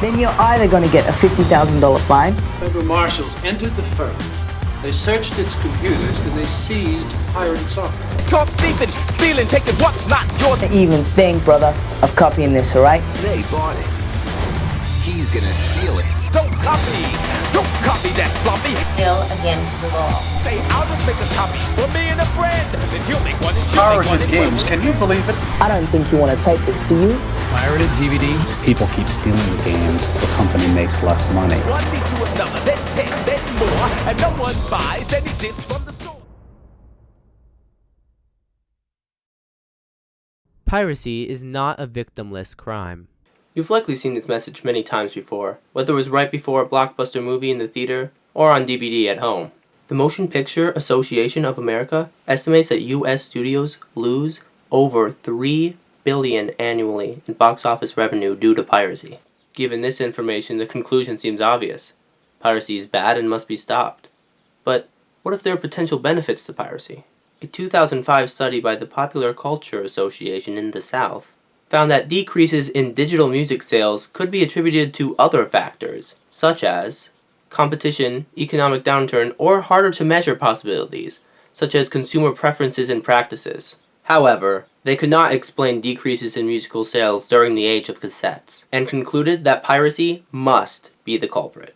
then you're either going to get a $50,000 fine. Federal marshals entered the firm. They searched its computers and they seized pirated software. Caught thieving, stealing, taking what's not yours. Even think, brother, of copying this, alright? They bought it. He's gonna steal it. Don't copy! Don't copy that floppy! Still against the law. Say, I'll just make a copy for me and a friend. Then he'll make one and she'll make one. Pirated games, can you believe it? I don't think you want to take this, do you? Pirated DVD. People keep stealing the games. The company makes less money. One leads to another, then 10, then more. And no one buys any discs from the store. Piracy is not a victimless crime. You've likely seen this message many times before, whether it was right before a blockbuster movie in the theater or on DVD at home. The Motion Picture Association of America estimates that U.S. studios lose over $3 billion annually in box office revenue due to piracy. Given this information, the conclusion seems obvious. Piracy is bad and must be stopped. But what if there are potential benefits to piracy? A 2005 study by the Popular Culture Association in the South found that decreases in digital music sales could be attributed to other factors, such as competition, economic downturn, or harder to measure possibilities, such as consumer preferences and practices. However, they could not explain decreases in musical sales during the age of cassettes, and concluded that piracy must be the culprit.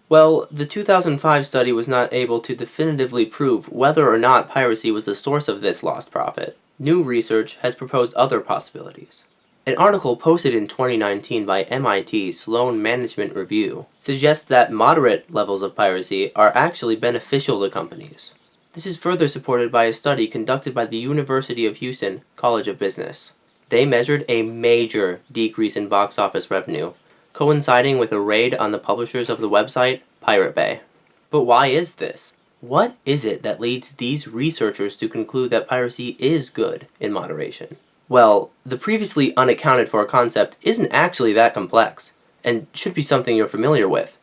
Well, the 2005 study was not able to definitively prove whether or not piracy was the source of this lost profit. New research has proposed other possibilities. An article posted in 2019 by MIT Sloan Management Review suggests that moderate levels of piracy are actually beneficial to companies. This is further supported by a study conducted by the University of Houston College of Business. They measured a major decrease in box office revenue, coinciding with a raid on the publishers of the website Pirate Bay. But why is this? What is it that leads these researchers to conclude that piracy is good in moderation? Well, the previously unaccounted for concept isn't actually that complex, and should be something you're familiar with.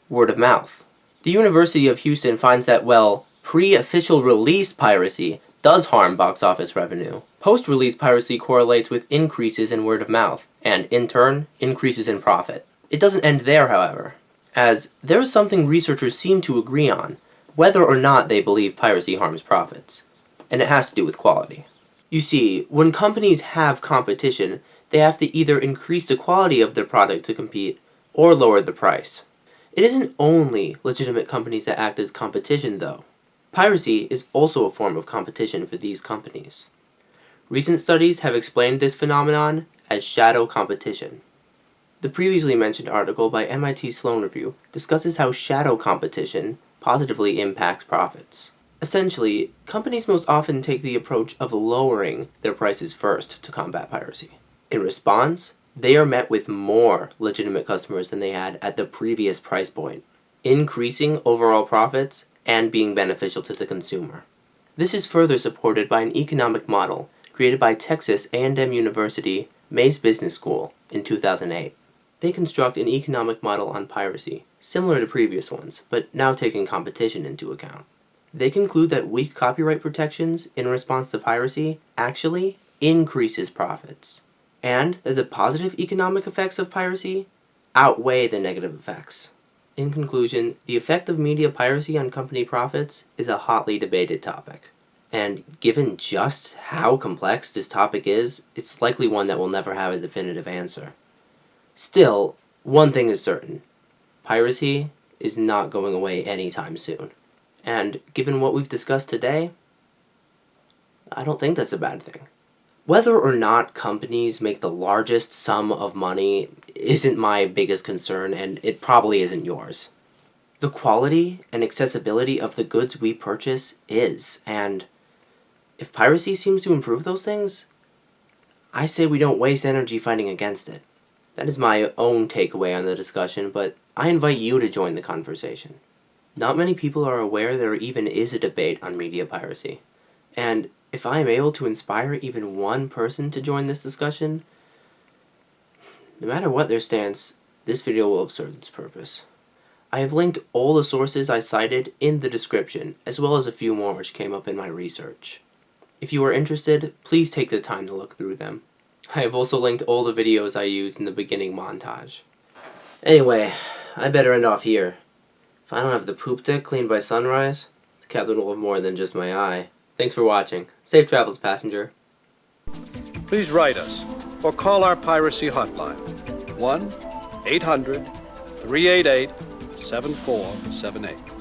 Word of mouth. The University of Houston finds that, well, pre-official release piracy does harm box office revenue. Post-release piracy correlates with increases in word of mouth, and in turn, increases in profit. It doesn't end there, however, as there is something researchers seem to agree on, whether or not they believe piracy harms profits, and it has to do with quality. You see, when companies have competition, they have to either increase the quality of their product to compete, or lower the price. It isn't only legitimate companies that act as competition, though. Piracy is also a form of competition for these companies. Recent studies have explained this phenomenon as shadow competition. The previously mentioned article by MIT Sloan Review discusses how shadow competition positively impacts profits. Essentially, companies most often take the approach of lowering their prices first to combat piracy. In response, they are met with more legitimate customers than they had at the previous price point, increasing overall profits and being beneficial to the consumer. This is further supported by an economic model created by Texas A&M University Mays Business School in 2008. They construct an economic model on piracy, similar to previous ones, but now taking competition into account. They conclude that weak copyright protections in response to piracy actually increases profits, and that the positive economic effects of piracy outweigh the negative effects. In conclusion, the effect of media piracy on company profits is a hotly debated topic. And given just how complex this topic is, it's likely one that will never have a definitive answer. Still, one thing is certain. Piracy is not going away anytime soon. And given what we've discussed today, I don't think that's a bad thing. Whether or not companies make the largest sum of money isn't my biggest concern, and it probably isn't yours. The quality and accessibility of the goods we purchase is, and if piracy seems to improve those things, I say we don't waste energy fighting against it. That is my own takeaway on the discussion, but I invite you to join the conversation. Not many people are aware there even is a debate on media piracy, and if I am able to inspire even one person to join this discussion, no matter what their stance, this video will have served its purpose. I have linked all the sources I cited in the description, as well as a few more which came up in my research. If you are interested, please take the time to look through them. I have also linked all the videos I used in the beginning montage. Anyway, I better end off here. If I don't have the poop deck cleaned by sunrise, the captain will have more than just my eye. Thanks for watching. Safe travels, passenger. Please write us or call our Piracy hotline. 1-800-388-7478.